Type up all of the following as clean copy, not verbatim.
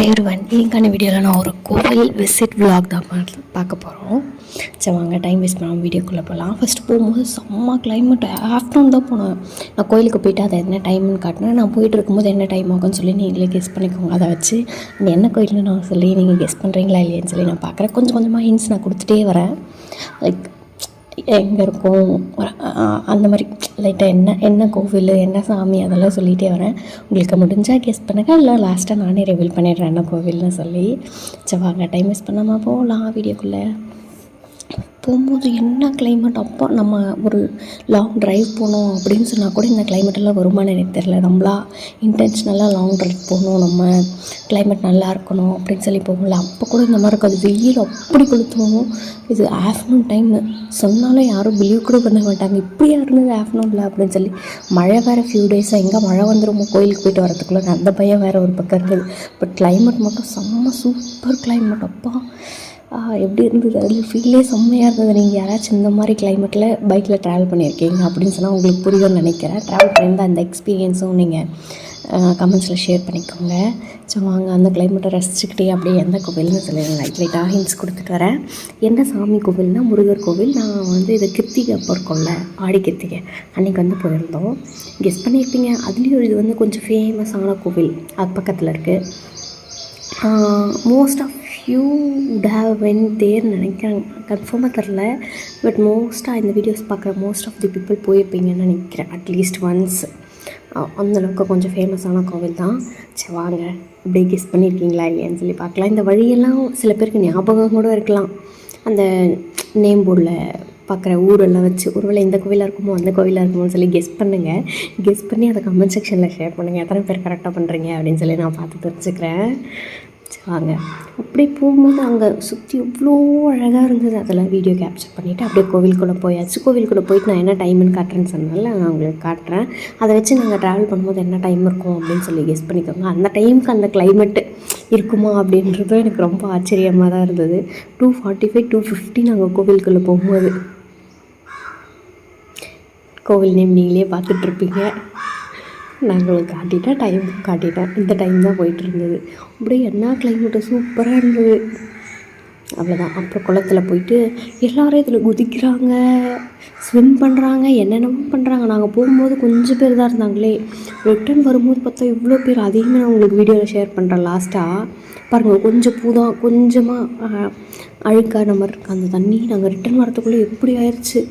Hi everyone, இன்னைக்கான வீடியோவில் நான் ஒரு கோவில் விசிட் விலாக் தான் பார்க்க போகிறோம். சரி வாங்க, டைம் வேஸ்ட் பண்ணாமல் வீடியோக்குள்ளே போகலாம். ஃபஸ்ட்டு போகும்போது செம்ம கிளைமேட். ஆஃப்டர்நூன் தான் போனேன். நான் கோயிலுக்கு போயிட்டு அதை என்ன டைம்னு காட்டினேன். நான் போயிட்டு இருக்கும்போது என்ன டைம் ஆகும்னு சொல்லி நீங்களே கெஸ் பண்ணிக்கோங்க. அதை வச்சு அந்த என்ன கோயில்னு நான் சொல்லி நீங்கள் கெஸ் பண்ணுறீங்களா இல்லையான்னு சொல்லி நான் பார்க்குறேன். கொஞ்சம் கொஞ்சமாக ஹிண்ட்ஸ் நான் கொடுத்துட்டே வரேன். லைக் எங்கே இருக்கும் அந்த மாதிரி லைட்டாக என்ன கோவில் என்ன சாமி அதெல்லாம் சொல்லிகிட்டே வரேன். உங்களுக்கு முடிஞ்சால் கெஸ் பண்ணுங்கள், இல்லை லாஸ்ட்டாக நானே ரிவீல் பண்ணிடுறேன் என்ன கோவில்னு சொல்லி. சரி வாங்க, டைம் வேஸ்ட் பண்ணாமல் போகலாம் வீடியோக்குள்ளே. போகும்போது என்ன கிளைமேட்! அப்போ நம்ம ஒரு லாங் ட்ரைவ் போகணும் அப்படின்னு சொன்னால் கூட இந்த கிளைமேட்டெல்லாம் வருமானு எனக்கு தெரியல. நம்மளா இன்டென்ஷனலாக லாங் ட்ரைவ் போகணும், நம்ம கிளைமேட் நல்லா இருக்கணும் அப்படின்னு சொல்லி போகல. அப்போ கூட இந்த மாதிரி இருக்காது. வெயில் அப்படி கொளுத்துவோம். இது ஆஃப்டர்நூன் டைமு சொன்னாலும் யாரும் பிலீவ் கூட பண்ண மாட்டாங்க. இப்படியா இருந்தது ஆஃப்டர்நூனில் அப்படின்னு சொல்லி. மழை வேறு ஃபியூ டேஸாக எங்கே மழை வந்துடுமோ கோயிலுக்கு போயிட்டு வரதுக்குள்ளே அந்த பயம் வேறு ஒரு பக்கம் இருந்தது. பட் கிளைமேட் மட்டும் செம்ம சூப்பர் கிளைமேட். அப்பா எப்படி இருந்தது, அதில் ஃபீலே செம்மையாக இருந்தது. நீங்கள் யாராச்சும் இந்த மாதிரி கிளைமேட்டில் பைக்கில் ட்ராவல் பண்ணியிருக்கீங்க அப்படின்னு சொன்னால் உங்களுக்கு புரியும்னு நினைக்கிறேன். ட்ராவல் பண்ணியிருந்தால் அந்த எக்ஸ்பீரியன்ஸும் நீங்கள் கமெண்ட்ஸில் ஷேர் பண்ணிக்கோங்க. ஸோ வாங்க, அந்த கிளைமேட்டை ரசிச்சுக்கிட்டே அப்படியே எந்த கோவில்னு சொல்லி லைட்டாக ஹிண்ட்ஸ் கொடுத்துட்டு வரேன். என்ன சாமி கோவில்னால் முருகர் கோவில். நான் இது கிருத்திகை அப்போ இருக்கும்ல, ஆடி கிருத்திகை அன்றைக்கி போயிருந்தோம். கெஸ் பண்ணியிருப்பீங்க. அதுலேயும் இது கொஞ்சம் ஃபேமஸான கோவில், அது பக்கத்தில் இருக்குது. Most of you would have went தேர்னு நினைக்கிறேன், கன்ஃபார்மாக தெரில. பட் மோஸ்ட்டாக இந்த வீடியோஸ் பார்க்குற மோஸ்ட் ஆஃப் தி பீப்புள் போயிருப்பீங்கன்னு நினைக்கிறேன், அட்லீஸ்ட் ஒன்ஸ். அந்தளவுக்கு கொஞ்சம் ஃபேமஸான கோவில் தான். சரி வாங்க, அப்படியே கெஸ் பண்ணியிருக்கீங்களா இல்லையான்னு சொல்லி பார்க்கலாம். இந்த வழியெல்லாம் சில பேருக்கு ஞாபகம் கூட இருக்கலாம். அந்த நேம் போர்டில் பார்க்குற ஊரெல்லாம் வச்சு ஒருவேளை இந்த கோவிலாக இருக்குமோ அந்த கோவிலாக இருக்குமோன்னு சொல்லி கெஸ் பண்ணுங்கள். கெஸ் பண்ணி அதை கமெண்ட் செக்ஷனில் ஷேர் பண்ணுங்கள். எத்தனை பேர் கரெக்டாக பண்ணுறீங்க அப்படின்னு சொல்லி நான் பார்த்து தெரிஞ்சுக்கிறேன். வாங்க, அப்படியே போகும்போது அங்கே சுற்றி எவ்வளோ அழகாக இருந்தது. அதெல்லாம் வீடியோ கேப்சர் பண்ணிவிட்டு அப்படியே கோவிலுக்குள்ளே போயாச்சு. கோவிலுக்குள்ளே போயிட்டு நான் என்ன டைமுன்னு காட்டுறேன்னு சொன்னால நான் உங்களுக்கு காட்டுறேன். அதை வச்சு நாங்கள் ட்ராவல் பண்ணும்போது என்ன டைம் இருக்கும் அப்படின்னு சொல்லி கெஸ் பண்ணிக்கோங்க. அந்த டைமுக்கு அந்த கிளைமேட்டு இருக்குமா அப்படின்றதும் எனக்கு ரொம்ப ஆச்சரியமாக தான் இருந்தது. 2:45 2:50 நாங்கள் கோவிலுக்குள்ளே போகும்போது. கோவில் நேம் நீங்களே பார்த்துட்ருப்பீங்க. நாங்கள் காட்டிட்டேன். இந்த டைம் தான் போயிட்டு இருந்தது. அப்படியே என்ன கிளைமேட்டு சூப்பராக இருந்தது. அவ்வளோதான். அப்புறம் குளத்தில் போயிட்டு எல்லோரும் இதில் குதிக்கிறாங்க, ஸ்விம் பண்ணுறாங்க, என்னென்னமோ பண்ணுறாங்க. நாங்கள் போகும்போது கொஞ்சம் பேர் தான் இருந்தாங்களே. ரிட்டன் வரும்போது பார்த்தா இவ்வளோ பேர். அதையுமே நான் உங்களுக்கு வீடியோவில் ஷேர் பண்ணுறேன். லாஸ்ட்டாக பாருங்கள், கொஞ்சம் பூதான் கொஞ்சமாக அழுக்கான மாதிரி இருக்குது அந்த தண்ணி. நாங்கள் ரிட்டன் வரத்துக்குள்ளே எப்படி ஆயிடுச்சு.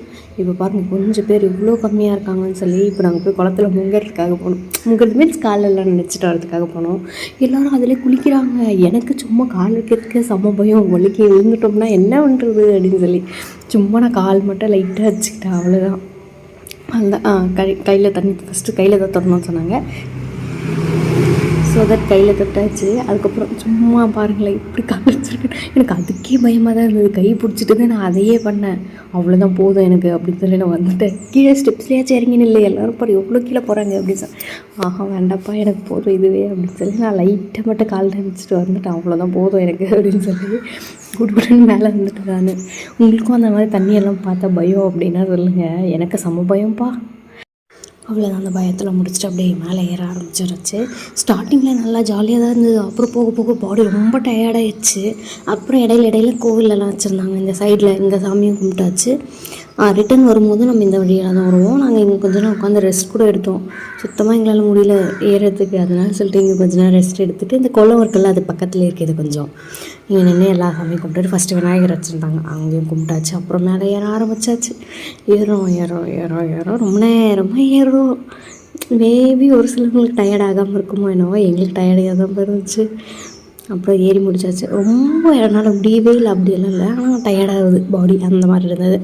இப்போ பாருங்கள், கொஞ்சம் பேர் இவ்வளோ கம்மியாக இருக்காங்கன்னு சொல்லி இப்போ நாங்கள் போய் குளத்தில் முங்கிறதுக்காக போனோம். முங்கிறது மீன்ஸ் காலெல்லாம் நினச்சிட்டு வரதுக்காக போனோம். எல்லோரும் அதிலே குளிக்கிறாங்க. எனக்கு சும்மா கால் வைக்கிறதுக்கு செம்ம பயம். வலிக்கு விழுந்துட்டோம்னா என்ன பண்ணுறது அப்படின்னு சொல்லி சும்மா நான் கால் மட்டும் லைட்டாக வச்சுக்கிட்டேன், அவ்வளோதான். அந்த கையில் தண்ணி ஃபஸ்ட்டு கையில் தான் தொடணும்னு சொன்னாங்க. ஸோ தட் கையில் தொட்டாச்சு. அதுக்கப்புறம் சும்மா பாருங்களேன் இப்படி கால் வச்சுருக்கேன். எனக்கு அதுக்கே பயமாக தான் இருந்தது. கை பிடிச்சிட்டு தான் நான் அதையே பண்ணேன். அவ்வளோதான் போதும் எனக்கு அப்படின்னு சொல்லி நான் வந்துட்டேன். கீழே ஸ்டெப்ஸ்லேயாச்சும் இறங்கினு இல்லை, எல்லோரும் பாரு எவ்வளோ கீழே போகிறாங்க அப்படின்னு சொல்லி. வேண்டாப்பா எனக்கு போதும் இதுவே அப்படின்னு சொல்லி நான் லைட்டாக மட்டும் கால் நினச்சிட்டு வந்துட்டேன். அவ்வளோதான் போதும் எனக்கு அப்படின்னு சொல்லி குடுக்குறேன்னு மேலே வந்துட்டு நான். உங்களுக்கும் அந்த மாதிரி தண்ணியெல்லாம் பார்த்தா பயம் அப்படின்னா சொல்லுங்கள். எனக்கு செம பயம்ப்பா. அவ்வளோதான். அந்த பயத்தில் முடிச்சுட்டு அப்படியே மேலே ஏற ஆரம்பிச்சிருச்சு. ஸ்டார்டிங்கில் நல்லா ஜாலியாக தான் இருந்தது. அப்புறம் போக போக பாடி ரொம்ப டயர்டாகிடுச்சு. அப்புறம் இடையில கோவிலெல்லாம் வச்சுருந்தாங்க. இந்த சைடில் இந்த சாமியும் கும்பிட்டாச்சு. ரிட்டன் வரும்போது நம்ம இந்த வழியில் தான் வருவோம். நாங்கள் இங்கே கொஞ்ச நேரம் உட்காந்து ரெஸ்ட் கூட எடுத்தோம். சுத்தமாக எங்களால் முடியல ஏறதுக்கு. அதனால சொல்லிட்டு இங்கே கொஞ்ச நேரம் ரெஸ்ட் எடுத்துகிட்டு இந்த குளம் இருக்குல்ல அது பக்கத்தில் இருக்குது. கொஞ்சம் இங்கே நின்று எல்லா சாமியும் கும்பிட்டுட்டு ஃபஸ்ட்டு விநாயகர் வச்சுருந்தாங்க, அங்கேயும் கும்பிட்டாச்சு. அப்புறம் மேலே ஏற ஆரம்பிச்சாச்சு. ஏறோம் ரொம்ப நேரமாக ஏறும். மேபி ஒரு சிலவங்களுக்கு டயர்ட் ஆகாமல் இருக்குமோ என்னவோ, எங்களுக்கு டயர்டாக தான் இருந்துச்சு. அப்புறம் ஏறி முடிச்சாச்சு. ரொம்ப என்னால் முடியவே இல்லை அப்படியெல்லாம் இல்லை, ஆனால் டயர்டாகுது பாடி அந்த மாதிரி இருந்தது.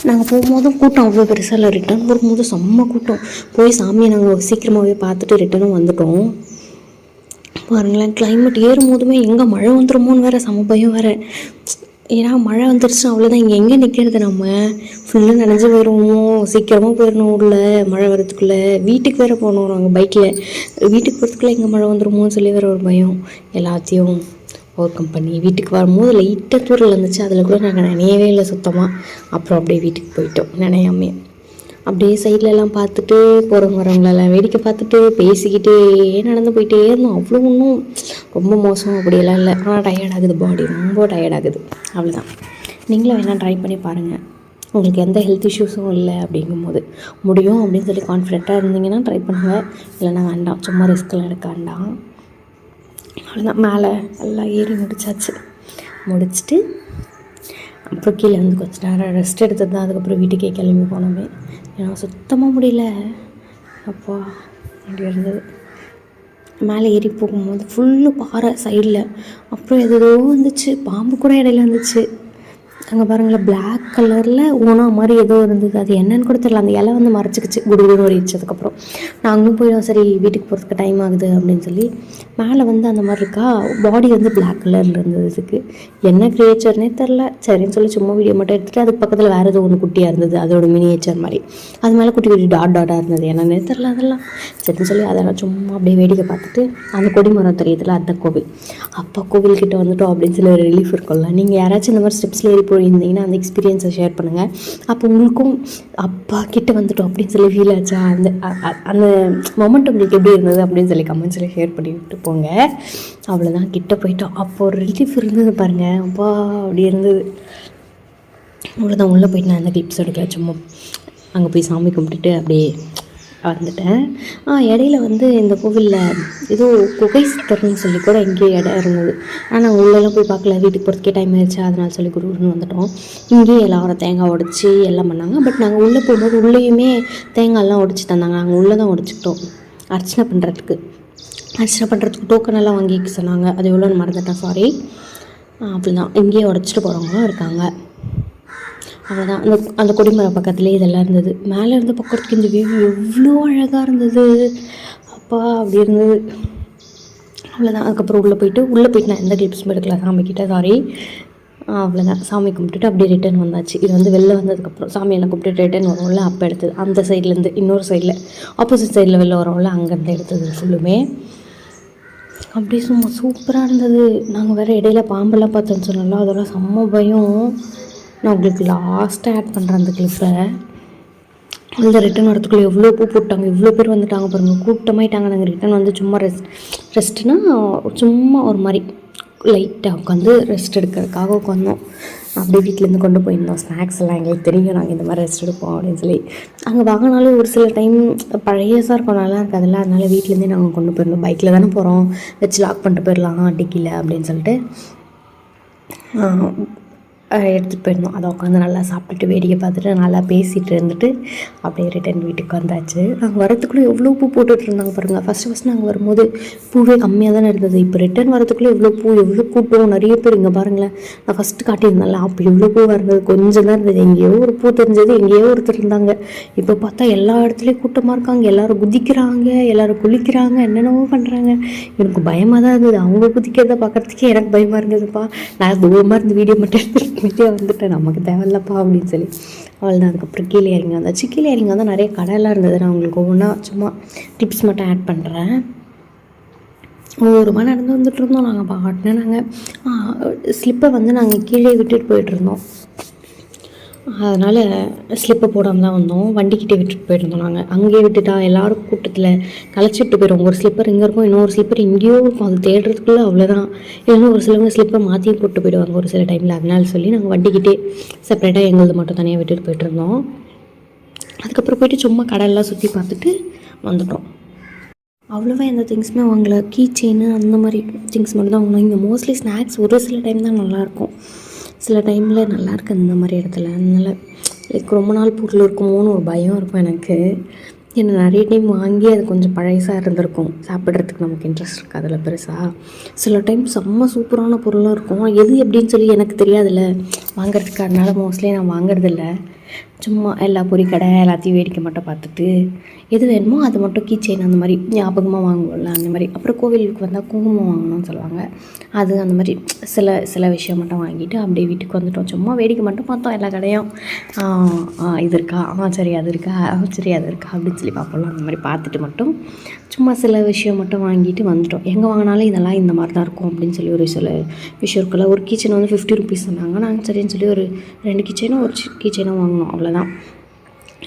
நாங்கள் போகும்போதும் கூட்டம் அவ்வளோ பெருசாக இல்லை. ரிட்டன் வரும்போது செம்ம கூட்டம். போய் சாமியை நாங்கள் சீக்கிரமாகவே பார்த்துட்டு ரிட்டனும் வந்துட்டோம். பாருங்களேன், கிளைமேட் ஏறும்போதுமே எங்கே மழை வந்துடுமோன்னு வேறு செம பயம் வேறு. ஏன்னா மழை வந்துருச்சுன்னா அவ்வளோதான். இங்கே எங்கே நிற்கிறது, நம்ம ஃபுல்லாக நனைஞ்சு போயிடுவோமோ. சீக்கிரமாக போயிடணும் ஊரில் மழை வரதுக்குள்ளே. வீட்டுக்கு வேறு போகணும் நாங்கள் பைக்கில். வீட்டுக்கு போகிறதுக்குள்ளே எங்கே மழை வந்துடுமோன்னு சொல்லி வேறு ஒரு பயம். எல்லாத்தையும் ஓவர் கம் பண்ணி வீட்டுக்கு வரும்போது லைட்டாக தூரல் இருந்துச்சு. அதில் கூட நாங்கள் நினையவே இல்லை சுத்தமாக. அப்புறம் அப்படியே வீட்டுக்கு போயிட்டோம் நினையாமே. அப்படியே சைட்லலாம் பார்த்துட்டு போகிறவங்க வரவங்களெல்லாம் வேடிக்கை பார்த்துட்டு பேசிக்கிட்டே நடந்து போயிட்டே இருந்தோம். அவ்வளோ ஒன்றும் ரொம்ப மோசம் அப்படியெல்லாம் இல்லை. ஆனால் டயர்ட் ஆகுது, பாடி ரொம்ப டயர்ட் ஆகுது. அவ்வளோதான். நீங்களும் வேணால் ட்ரை பண்ணி பாருங்கள். உங்களுக்கு எந்த ஹெல்த் இஷ்யூஸும் இல்லை அப்படிங்கும்போது முடியும் அப்படின்னு சொல்லி கான்ஃபிடென்ட்டாக இருந்தீங்கன்னா ட்ரை பண்ணுங்கள். இல்லைன்னா வேண்டாம், சும்மா ரிஸ்க்கெலாம் எடுக்க வேண்டாம். அவ்வளோதான். மேலே எல்லாம் ஏறி முடிச்சுட்டு அப்புறம் கீழே வந்து கொஞ்சம் நேரம் ரெஸ்ட் எடுத்தது தான். அதுக்கப்புறம் வீட்டுக்கே கிளம்பி போனோமே. ஏன்னா சுத்தமாக முடியல. அப்பா அப்படி இருந்தது. மேலே ஏறி போகும்போது ஃபுல்லு பாறை சைடில். அப்புறம் எதோ வந்துச்சு, பாம்பு கூட இடையில வந்துச்சு. அங்கே பாருங்களேன், பிளாக் கலரில் ஓனா மாதிரி ஏதோ இருந்தது. அது என்னன்னு கூட தெரியல. அந்த இலை வந்து மறைச்சிக்கிச்சு குடுகுடுன்னு ஓடிச்சதுக்கப்புறம் நாங்களும் போயிடும். சரி வீட்டுக்கு போகிறதுக்கு டைம் ஆகுது அப்படின்னு சொல்லி மேலே வந்து அந்த மாதிரி இருக்கா, பாடி வந்து பிளாக் கலரில் இருந்தது. இதுக்கு என்ன க்ரியேச்சர்னே தெரில. சரின்னு சொல்லி சும்மா வீடியோ மட்டும் எடுத்துகிட்டு அதுக்கு பக்கத்தில் வேறு ஏதோ ஒன்று குட்டியாக இருந்தது, அதோட மினியேச்சர் மாதிரி. அது மேலே குட்டி குட்டி டாட்டாக இருந்தது. என்னன்னே தெரில அதெல்லாம். சரின்னு சொல்லி அதெல்லாம் சும்மா அப்படியே வேடிக்கை பார்த்துட்டு அந்த கொடிமரம் தெரியுதுல, அந்த கோவில். அப்போ கோவில்கிட்ட வந்துட்டோம் அப்படின்னு சொல்லி ஒரு ரிலீஃப் இருக்கும்ல. நீங்கள் யாராச்சும் இந்த மாதிரி ஸ்டெப்ஸில் ஏறி போயிருந்தீங்கன்னா அந்த எக்ஸ்பீரியன்ஸை ஷேர் பண்ணுங்கள். அப்போ உங்களுக்கும் அப்பா கிட்ட வந்துட்டோம் அப்படின்னு சொல்லி ஃபீல் ஆச்சா, அந்த அந்த மொமெண்ட் உங்களுக்கு எப்படி இருந்தது அப்படின்னு சொல்லி கமெண்ட்ஸில் ஷேர் பண்ணி விட்டு போங்க. அவ்வளோதான், கிட்ட போயிட்டோம். அப்போ ஒரு ரிலீஃப் இருந்தது பாருங்கள். அப்பா அப்படி இருந்தது. அவ்வளோதான். உள்ளே போயிட்டு நான் அந்த கிளிப்ஸ் எடுக்கல, சும்மா அங்கே போய் சாமி கும்பிட்டுட்டு அப்படியே வந்துட்டேன். இடையில வந்து இந்த கோவிலில் ஏதோ குகை சித்தர்னு சொல்லி கூட எங்கேயோ இடம் இருந்தது. ஆனால் நாங்கள் உள்ளெல்லாம் போய் பார்க்கல, வீட்டுக்கு போகிறதுக்கே டைம் ஆயிடுச்சு. அதனால சொல்லி குருன்னு வந்துட்டோம். இங்கேயும் எல்லாரும் தேங்காய் உடைச்சி எல்லாம் பண்ணாங்க. பட் நாங்கள் உள்ளே போகும்போது உள்ளேயுமே தேங்காயெல்லாம் உடைச்சி தந்தாங்க. நாங்கள் உள்ளே தான் உடைச்சிக்கிட்டோம். அர்ச்சனை பண்ணுறதுக்கு டோக்கன் எல்லாம் வாங்கிக்க சொன்னாங்க. அது எவ்வளோன்னு மறந்துட்டேன், சாரி. அப்படிதான் இங்கேயே உடைச்சிட்டு போகிறவங்களும் இருக்காங்க. அவ்வளோதான். அந்த கொடிமரம் பக்கத்துலேயே இதெல்லாம் இருந்தது. மேலே இருந்து பக்கத்துக்கு இந்த வியூ எவ்வளோ அழகாக இருந்தது. அப்பா அப்படி இருந்தது. அவ்வளோதான். அதுக்கப்புறம் உள்ளே போயிட்டு நான் எந்த கிளிப்ஸும் எடுக்கல சாமிக்கிட்ட, சாரி. அவ்வளோதான். சாமி கும்பிட்டுட்டு அப்படியே ரிட்டன் வந்தாச்சு. இது வந்து வெளில வந்ததுக்கப்புறம் சாமியெல்லாம் கும்பிட்டுட்டு ரிட்டன் வரும்ல, அப்போ எடுத்தது. அந்த சைட்லேருந்து இன்னொரு சைடில் ஆப்போசிட் சைடில் வெளில வரும்ல, அங்கேருந்து எடுத்தது ஃபுல்லுமே. அப்படியே சும்மா சூப்பராக இருந்தது. நாங்கள் வேறு இடையில பாம்பெல்லாம் பார்த்தோன்னு சொன்னோம்ல, அதெல்லாம் செம்ம பயம். நான் உங்களுக்கு லாஸ்ட்டாக ஆட் பண்ணுறேன் அந்த கிளிப்பை. அந்த ரிட்டன் வரத்துக்குள்ளே எவ்வளோ பூ போட்டாங்க, இவ்வளோ பேர் வந்துட்டாங்க பாருங்கள், கூட்டமாயிட்டாங்க. நாங்கள் ரிட்டன் வந்து சும்மா ரெஸ்ட்டுனா சும்மா ஒரு மாதிரி லைட்டாக உட்காந்து ரெஸ்ட் எடுக்கிறதுக்காக உட்காந்தோம். அப்படியே வீட்டிலேருந்து கொண்டு போயிருந்தோம் ஸ்நாக்ஸ் எல்லாம். எங்களுக்கு தெரியும் நாங்கள் இந்த மாதிரி ரெஸ்ட் எடுப்போம் அப்படின்னு சொல்லி. அங்கே வாங்கினாலும் ஒரு சில டைம் பழையசாக இருக்கும், நல்லா இருக்காதுல்ல. அதனால வீட்டிலேருந்தே நாங்கள் கொண்டு போயிருந்தோம். பைக்கில் தானே போகிறோம், வச்சு லாக் பண்ணிட்டு போயிடலாம் டிக்கியில் அப்படின்னு சொல்லிட்டு எடுத்துகிட்டு போயிருந்தோம். அதை உட்காந்து நல்லா சாப்பிட்டுட்டு வேடிக்கை பார்த்துட்டு நல்லா பேசிகிட்டு இருந்துட்டு அப்படியே ரிட்டன் வீட்டுக்கு வந்தாச்சு. நாங்கள் வரத்துக்குள்ளே எவ்வளோ பூ போட்டுட்டு இருந்தாங்க பாருங்கள். ஃபஸ்ட்டு நாங்கள் வரும்போது பூவே கம்மியாக தானே இருந்தது. இப்போ ரிட்டன் வரத்துக்குள்ளே எவ்வளோ கூட்டம், நிறைய பேர். இங்கே பாருங்களேன், நான் ஃபஸ்ட்டு காட்டியிருந்தால அப்போ எவ்வளோ பூவாக இருந்தது, கொஞ்சம் தான் இருந்தது. எங்கேயோ ஒரு பூ தெரிஞ்சது, எங்கேயோ ஒருத்தர் இருந்தாங்க. இப்போ பார்த்தா எல்லா இடத்துலையும் கூட்டமாக இருக்காங்க. எல்லோரும் குதிக்கிறாங்க, எல்லோரும் குளிக்கிறாங்க, என்னென்னவோ பண்ணுறாங்க. எனக்கு பயமாக தான் இருந்தது. அவங்க குதிக்கிறத பார்க்குறதுக்கே எனக்கு பயமாக இருந்ததுப்பா. நான் தூரமாக இருந்து வீடியோ மட்டும் எடுத்துகிட்டு வந்துட்டேன், நமக்கு தேவையில்லப்பா அப்படின்னு சொல்லி. அவ்வளோதான். அதுக்கப்புறம் கீழே இறங்கி வந்தாச்சு. கீழே இறங்கி வந்தால் நிறைய கடையெல்லாம் இருந்தது. நான் உங்களுக்கு ஒவ்வொன்றா சும்மா டிப்ஸ் மட்டும் ஆட் பண்ணுறேன். ஒரு மணி நடந்து வந்துட்டு இருந்தோம். நாங்கள் பாட்டினா நாங்கள் ஸ்லிப்பை வந்து நாங்கள் கீழே விட்டுட்டு போயிட்டுருந்தோம். அதனால் ஸ்லிப்பை போடாமல் தான் வந்தோம். வண்டிக்கிட்டே விட்டுட்டு போயிருந்தோம். நாங்கள் அங்கேயே விட்டுட்டா எல்லோரும் கூட்டத்தில் களைச்சி விட்டு போயிடும். ஒரு ஸ்லிப்பர் இங்கே இருக்கும், இன்னொரு ஸ்லிப்பர் எங்கேயோ இருக்கும். அது தேடுறதுக்குள்ளே அவ்வளோதான். இல்லைன்னா ஒரு சிலவங்க ஸ்லிப்பை மாற்றியும் போட்டு போயிடுவாங்க ஒரு சில டைமில். அதனால சொல்லி நாங்கள் வண்டிக்கிட்டே செப்பரேட்டாக எங்களது மட்டும் தனியாக விட்டுட்டு போயிட்டுருந்தோம். அதுக்கப்புறம் போய்ட்டு சும்மா கடையெல்லாம் சுற்றி பார்த்துட்டு வந்துட்டோம். அவ்வளோவா எந்த திங்ஸுமே வாங்கலை. கீ செயின் அந்த மாதிரி திங்ஸ் மட்டும் தான் வாங்கினோம். இங்கே மோஸ்ட்லி ஸ்நாக்ஸ் ஒரு சில டைம் தான் நல்லாயிருக்கும், சில டைமில் நல்லாயிருக்கு இந்த மாதிரி இடத்துல. அதனால் லைக் ரொம்ப நாள் பொருள் இருக்குமோன்னு ஒரு பயம் இருக்கும் எனக்கு. ஏன்னா நிறைய டைம் வாங்கி அது கொஞ்சம் பழையசாக இருந்திருக்கும், சாப்பிட்றதுக்கு நமக்கு இன்ட்ரெஸ்ட் இருக்குது அதில் பெருசாக. சில டைம் செம்ம சூப்பரான பொருளாக இருக்கும், எது எப்படின்னு சொல்லி எனக்கு தெரியாதுல்ல வாங்கிறதுக்கு. அதனால் மோஸ்ட்லி நான் வாங்குறதில்ல. சும்மா எல்லா பொறிக்கடை எல்லாத்தையும் வேடிக்கை மட்டும் பார்த்துட்டு எது வேணுமோ அது மட்டும் கீ செயின் அந்த மாதிரி ஞாபகமாக வாங்குவோம்ல அந்த மாதிரி. அப்புறம் கோவிலுக்கு வந்தால் குங்குமம் வாங்கணும்னு சொல்லுவாங்க, அது அந்த மாதிரி சில விஷயம் மட்டும் வாங்கிட்டு அப்படியே வீட்டுக்கு வந்துட்டோம். சும்மா வேடிக்கை மட்டும் பார்த்தோம் எல்லா கடையும். இது இருக்கா, சரி அது இருக்கா, சரி அது இருக்கா அப்படின்னு சொல்லி பார்ப்போம்ல. அந்த மாதிரி பார்த்துட்டு மட்டும் சும்மா சில விஷயம் மட்டும் வாங்கிட்டு வந்துட்டோம். எங்கே வாங்கினாலும் இதெல்லாம் இந்த மாதிரி தான் இருக்கும் அப்படின்னு சொல்லி ஒரு சில விஷயம் இருக்குல்ல. ஒரு கீச்சன் வந்து 50 rupees சொன்னாங்க. நாங்கள் சரின்னு சொல்லி ஒரு 2 கீச்சனும் ஒரு கீச்சனும் வாங்கினோம். அவ்வளோதான்.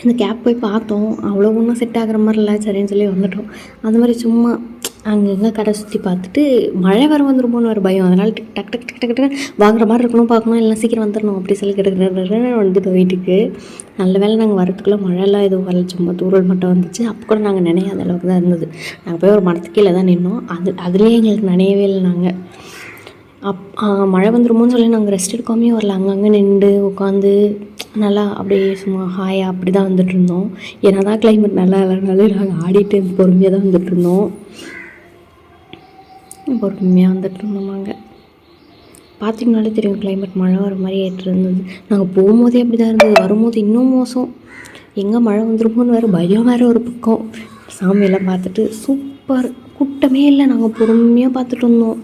இந்த கேப் போய் பார்த்தோம், அவ்வளோ ஒன்றும் செட் ஆகிற மாதிரி இல்லை, சரின்னு சொல்லி வந்துட்டோம். அது மாதிரி சும்மா அங்கங்கே கடை சுற்றி பார்த்துட்டு மழை வர வந்துருமோன்னு ஒரு பயம், அதனால் டக் டக் டக் டக் டக் வாங்குற மாதிரி இருக்கணும், பார்க்கணும், இல்லை சீக்கிரம் வந்துடணும் அப்படி சொல்லி கிடக்குற வந்துட்டோம் வீட்டுக்கு. நல்ல வேளை நாங்கள் வரத்துக்குள்ளே மழைலாம் எதுவும் வரல, சும்மா தூரல் மட்டும் வந்துச்சு. அப்போ கூட நாங்கள் நினையாத அளவுக்கு தான் இருந்தது. நாங்கள் போய் ஒரு மரத்துக்கு கீழே தான் நின்னோம், அதுலேயே எங்களுக்கு நினையவே இல்லை. நாங்கள் மழை வந்துருமோன்னு சொல்லி நாங்கள் ரெஸ்ட் எடுக்காமே வரல, அங்கங்கே நின்று உட்காந்து நல்லா அப்படியே சும்மா ஹாயாக அப்படி தான் வந்துட்டுருந்தோம். ஏன்னா தான் கிளைமேட் நல்லா இல்லைனாலும் நாங்கள் ஆடிட்டு பொறுமையாக தான் வந்துட்டுருந்தோம். பொறுமையாக வந்துட்டுருந்தோம். நாங்கள் பார்த்திங்கனாலே தெரியும் கிளைமேட் மழை வர மாதிரி ஏற்றிருந்தது. நாங்கள் போகும்போதே அப்படி தான் இருந்தது, வரும்போது இன்னும் மோசம். எங்கே மழை வந்துருமோன்னு வேறு பயம் வேறு ஒரு பக்கம். சாமியெல்லாம் பார்த்துட்டு சூப்பர், கூட்டமே இல்லை, நாங்கள் பொறுமையாக பார்த்துட்டு இருந்தோம்.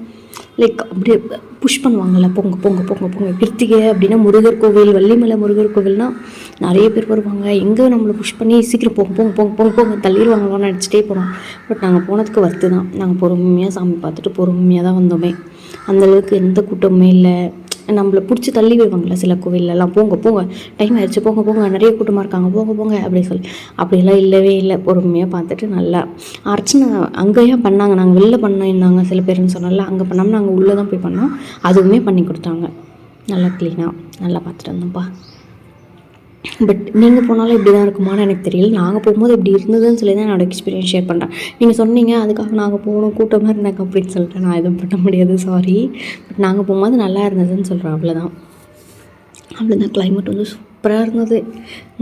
லைக் அப்படியே புஷ் பண்ணுவாங்கள்ல, பொங்க பொங்க பொங்க பொங்க. கிருத்திகை அப்படின்னா முருகர் கோவில், வள்ளிமலை முருகர் கோவில்னால் நிறைய பேர் வருவாங்க. எங்கே நம்மளை புஷ் பண்ணி சீக்கிரம் போங்க போங்க போங்க போங்க போங்க தள்ளிடுவாங்களோன்னு நினச்சிட்டே போனோம். பட் நாங்கள் போனதுக்கு வருத்து தான். நாங்கள் பொறுமையாக சாமி பார்த்துட்டு பொறுமையாக தான் வந்தோமே. அந்தளவுக்கு எந்த கூட்டமுமே இல்லை. நம்மளை பிடிச்சி தள்ளி விடுவாங்களே சில கோவிலெல்லாம், போங்க போங்க டைம் ஆகிடுச்சு, போங்க போங்க நிறைய கூட்டமாக இருக்காங்க, போங்க போங்க அப்படி சொல்லி. அப்படிலாம் இல்லவே இல்லை. பொறுமையாக பார்த்துட்டு நல்லா அர்ச்சனை அங்கேயே பண்ணாங்க. நாங்கள் வெளில பண்ணியிருந்தாங்க சில பேருன்னு சொன்னால, அங்கே பண்ணாமல் நாங்கள் உள்ளே தான் போய் பண்ணோம். அதுவுமே பண்ணி கொடுத்தாங்க நல்லா க்ளீனாக. நல்லா பார்த்துட்டு வந்தோம்ப்பா. பட் நீங்கள் போனாலும் இப்படி தான் இருக்குமான்னு எனக்கு தெரியல. நாங்கள் போகும்போது இப்படி இருந்ததுன்னு சொல்லி தான் என்னோடய எக்ஸ்பீரியன்ஸ் ஷேர் பண்ணுறேன். நீங்கள் சொன்னீங்க அதுக்காக நாங்கள் போகணும் கூட்டமாக இருந்தாங்க அப்படின்னு சொல்லிட்டு நான் எதுவும் பண்ண முடியாது, சாரி. பட் நாங்கள் போகும்போது நல்லா இருந்ததுன்னு சொல்கிறேன், அவ்வளோதான். கிளைமேட் வந்து சூப்பராக இருந்தது.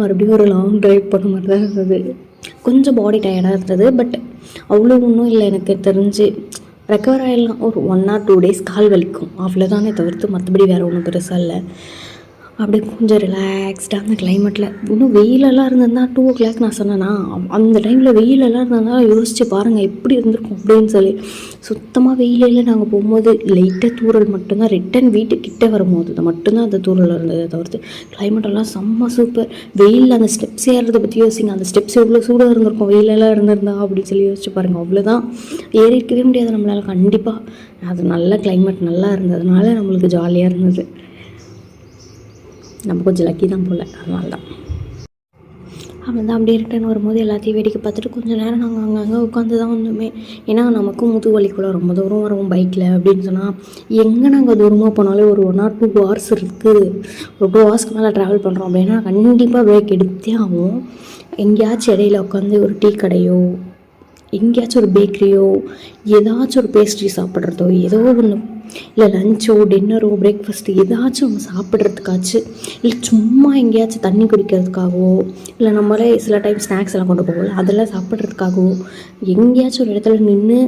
மறுபடியும் ஒரு லாங் ட்ரைவ் பண்ண மாதிரி தான் இருந்தது. கொஞ்சம் பாடி டயர்டாக இருந்தது, பட் அவ்வளோ ஒன்றும் இல்லை. எனக்கு தெரிஞ்சு ரெக்கவர் ஆகிடலாம். ஒரு 1 or 2 days கால் வலிக்கும், அவ்வளோதானே தவிர்த்து மற்றபடி வேறு ஒன்றும் பெருசாக இல்லை. அப்படியே கொஞ்சம் ரிலாக்ஸ்டாக அந்த கிளைமேட்டில். இன்னும் வெயிலெல்லாம் இருந்ததுன்னா 2 o'clock நான் சொன்னேன்னா, அந்த டைமில் வெயிலெல்லாம் இருந்ததுனா யோசிச்சு பாருங்கள் எப்படி இருந்திருக்கும் அப்படின்னு சொல்லி. சுத்தமாக வெயிலில் நாங்கள் போகும்போது லைட்டாக தூரல் மட்டும்தான். ரிட்டன் வீட்டுக்கிட்டே வரும்போது அது மட்டும்தான் அந்த தூரல் இருந்ததை தவிர்த்து கிளைமேட்டெல்லாம் செம்ம சூப்பர். வெயிலில் அந்த ஸ்டெப்ஸ் ஏறுறதை பற்றி யோசிங்க, அந்த ஸ்டெப்ஸ் எவ்வளோ சூடாக இருந்திருக்கும் வெயிலெல்லாம் இருந்திருந்தா அப்படின்னு சொல்லி யோசிச்சு பாருங்கள். அவ்வளோதான், ஏறி இருக்கவே முடியாது நம்மளால் கண்டிப்பாக. அது நல்ல கிளைமேட் நல்லா இருந்ததுனால நம்மளுக்கு ஜாலியாக இருந்தது. நம்ம கொஞ்சம் லக்கி தான் போல், அதனால தான். அவன் தான் அப்படியே ரிட்டன் வரும்போது எல்லாத்தையும் வேடிக்கை பார்த்துட்டு கொஞ்சம் நேரம் நாங்கள் அங்கங்கே உட்காந்து தான் வந்தோமே. ஏன்னா நமக்கும் முதுவலிக்குள்ள ரொம்ப தூரம் வரும் பைக்கில் அப்படின்னு சொன்னால். எங்கே நாங்கள் தூரமாக போனாலே ஒரு 1 or 2 hours இருக்குது. ஒரு 2 hours மேலே ட்ராவல் பண்ணுறோம் அப்படின்னா கண்டிப்பாக பிரேக் எடுத்தே ஆகும். எங்கேயாச்சும் இடையில உட்காந்து ஒரு டீ கடையோ, எங்கேயாச்சும் ஒரு பேக்கரியோ, ஏதாச்சும் ஒரு பேஸ்ட்ரி சாப்பிட்றதோ, ஏதோ ஒன்று, இல்லை லஞ்சோ டின்னரோ பிரேக்ஃபாஸ்ட்டு ஏதாச்சும் ஒன்று சாப்பிட்றதுக்காச்சும், இல்லை சும்மா எங்கேயாச்சும் தண்ணி குடிக்கிறதுக்காகவோ, இல்லை நம்மளே சில டைம் ஸ்நாக்ஸ் எல்லாம் கொண்டு போகல அதெல்லாம் சாப்பிட்றதுக்காகவோ எங்கேயாச்சும் ஒரு இடத்துல நின்று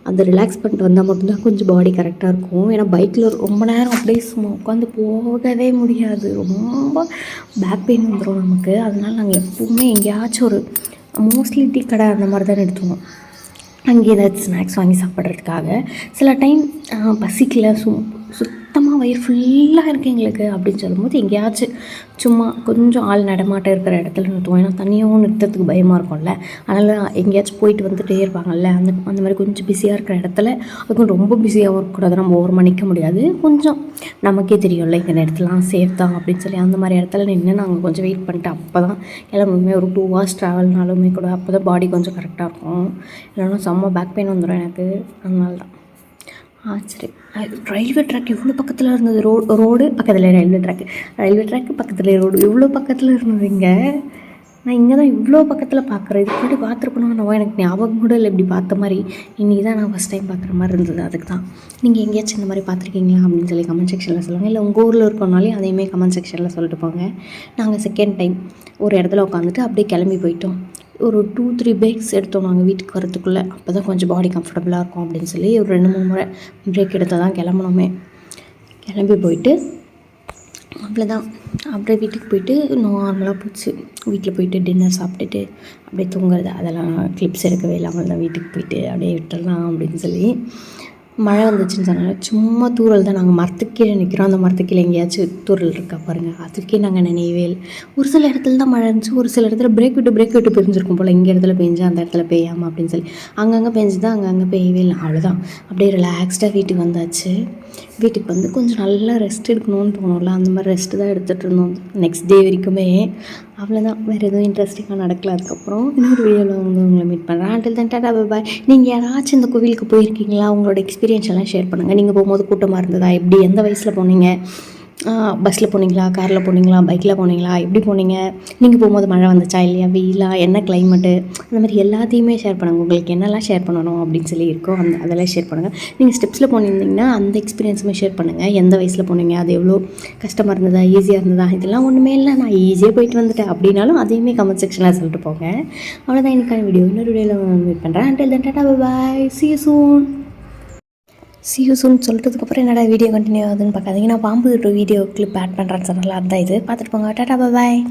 அந்த ரிலாக்ஸ் பண்ணிட்டு வந்தால் மட்டும்தான் கொஞ்சம் பாடி கரெக்டாக இருக்கும். ஏன்னா பைக்கில் ரொம்ப நேரம் அப்படியே சும்மா உட்காந்து போகவே முடியாது, ரொம்ப பேக் பெயின் வந்துடும் நமக்கு. அதனால் நாங்கள் எப்போவுமே எங்கேயாச்சும் ஒரு மோஸ்ட்லி டீ கடை அந்த மாதிரி தான் எடுத்துவோம். அங்கே ஏதாச்சும் ஸ்நாக்ஸ் வாங்கி சாப்பிட்றதுக்காக. சில டைம் பசிக்கல, சுத்தமாக வயிறு ஃபுல்லாக இருக்குது எங்களுக்கு அப்படின்னு சொல்லும்போது எங்கேயாச்சும் சும்மா கொஞ்சம் ஆள் நடமாட்டம் இருக்கிற இடத்துல நிறுத்துவோம். ஏன்னா தனியாகவும் நிறுத்துறதுக்கு பயமாக இருக்கும்ல, அதனால் எங்கேயாச்சும் போயிட்டு வந்துகிட்டே இருப்பாங்கல்ல, அந்த மாதிரி கொஞ்சம் பிஸியாக இருக்கிற இடத்துல. அதுக்கும் ரொம்ப பிஸியாகவும் இருக்கக்கூடாது, நம்ம ஓரமாக நிற்க முடியாது. கொஞ்சம் நமக்கே தெரியும்ல இந்த இடத்துலாம் சேஃப் தான் அப்படின்னு சொல்லி அந்த மாதிரி இடத்துல நின்று நாங்கள் கொஞ்சம் வெயிட் பண்ணிட்டு அப்போ தான் எல்லாமே ஒரு 2 hours ட்ராவல்னாலுமே கூட அப்போ தான் பாடி கொஞ்சம் கரெக்டாக இருக்கும். இல்லைன்னா செம்ம பேக் பெயின் வந்துடும் எனக்கு, அதனால தான். சரி, ரயில்வே ட்ராக் இவ்வளோ பக்கத்தில் இருந்தது. ரோடு பக்கத்தில் ரயில்வே ட்ராக்கு பக்கத்தில் ரோடு இவ்வளோ பக்கத்தில் இருந்தது. இங்கே நான் இங்கே தான் இவ்வளோ பக்கத்தில் பார்க்குறேன். இதுக்கு முன்னாடி பார்த்துருக்கணும் நான், எனக்கு ஞாபகம் கூட இல்லை இப்படி பார்த்த மாதிரி. இன்றைக்கி தான் நான் ஃபஸ்ட் டைம் பார்க்குற மாதிரி இருந்தது. அதுக்கு தான் நீங்கள் எங்கேயாச்சும் இந்த மாதிரி பார்த்துருக்கீங்களா அப்படின்னு சொல்லி கமெண்ட் செக்ஷனில் சொல்லுங்கள். இல்லை உங்கள் ஊரில் இருக்கோனாலே அதையுமே கமெண்ட் செக்ஷனில் சொல்லிட்டு போங்க. நாங்கள் செகண்ட் டைம் ஒரு இடத்துல உட்காந்துட்டு அப்படியே கிளம்பி போயிட்டோம். ஒரு 2-3 பிரேக்ஸ் எடுத்தோம் நாங்கள் வீட்டுக்கு வரத்துக்குள்ளே. அப்போ தான் கொஞ்சம் பாடி கம்ஃபர்டபுளாக இருக்கும் அப்படின்னு சொல்லி ஒரு 2-3 முறை பிரேக் எடுத்தால் தான் கிளம்பணுமே. கிளம்பி போயிட்டு அவ்வளோதான். அப்படியே வீட்டுக்கு போயிட்டு நார்மலாக போச்சு. வீட்டில் போயிட்டு டின்னர் சாப்பிட்டுட்டு அப்படியே தூங்குறது, அதெல்லாம் கிளிப்ஸ் எடுக்கவே இல்லாமல் தான் வீட்டுக்கு போயிட்டு அப்படியே விட்டுடலாம் அப்படின்னு சொல்லி. மழை வந்துச்சுன்னு சொன்னாலும் சும்மா தூரல் தான். நாங்கள் மரத்துக்கு கீழே நிற்கிறோம், அந்த மரத்துக்கு கீழே எங்கேயாச்சும் தூரல் இருக்கா பாருங்கள், அதுக்கே நாங்கள் நினைவே இல்லை. ஒரு சில இடத்துல தான் மழை இருந்துச்சு, ஒரு சில இடத்துல பிரேக் விட்டு பெஞ்சிருக்கும் போல். இங்கே இடத்துல பெஞ்சு அந்த இடத்துல பெய்யாமல் அப்படின்னு சொல்லி அங்கங்கே பெஞ்சு தான், அங்கங்கே பெய்யவே இல்லை. அவ்வளோதான், அப்படியே ரிலாக்ஸ்டாக வீட்டுக்கு வந்தாச்சு. வீட்டுக்கு வந்து கொஞ்சம் நல்லா ரெஸ்ட் எடுக்கணும்னு தோணும்ல, அந்த மாதிரி ரெஸ்ட்டு தான் எடுத்துகிட்டு இருந்தோம் நெக்ஸ்ட் டே வரைக்குமே. அவ்வளோதான், வேறு எதுவும் இன்ட்ரெஸ்டிங்காக நடக்கல. அதுக்கப்புறம் இன்னொரு வீடியோவில் வந்து உங்களை மீட் பண்ணுறேன். Until then tata bye bye. நீங்கள் யாராச்சும் இந்த கோவிலுக்கு போயிருக்கீங்களா? உங்களோட எக்ஸ்பீரியன்ஸ் எல்லாம் ஷேர் பண்ணுங்கள். நீங்கள் போகும்போது கூட்டமாக இருந்ததா? எப்படி, எந்த வயசில் போனீங்க? பஸ்ஸில் போனீங்களா, காரில் போனீங்களா, பைக்கில் போனீங்களா, எப்படி போனீங்க? நீங்கள் போகும்போது மழை வந்துச்சா இல்லையா, வெயிலா, என்ன கிளைமேட்டு, அந்த மாதிரி எல்லாத்தையுமே ஷேர் பண்ணுங்கள். உங்களுக்கு என்னெல்லாம் ஷேர் பண்ணணும் அப்படின்னு சொல்லி இருக்கோ அதெல்லாம் ஷேர் பண்ணுங்கள். நீங்கள் ஸ்டெப்ஸில் போனீங்கன்னா அந்த எக்ஸ்பீரியன்ஸுமே ஷேர் பண்ணுங்கள். எந்த வயசில் போனீங்க, அது எவ்வளோ கஷ்டமாக இருந்ததா, ஈஸியாக இருந்ததா, இதெல்லாம் ஒன்றுமே இல்லை, நான் ஈஸியாக போயிட்டு வந்துட்டேன் அப்படின்னாலும் அதையுமே கமெண்ட் செக்ஷனில் சொல்லிட்டு போங்க. அவ்வளோதான் இன்னைக்கான வீடியோ. இன்னொரு வீடியோவில் மீட் பண்ணுறேன். Until then, Tata bye, see you soon. See you soon சொல்லிட்டதுக்கப்புறம் என்னடா வீடியோ கண்டினியூ ஆகுதுன்னு பார்க்காதீங்க. நான் பாம்பு வீடியோ கிளிப் ஆட் பண்ணுறேன்னு சொன்னால அந்த இது பார்த்துட்டு போங்க. டாடா பாய்.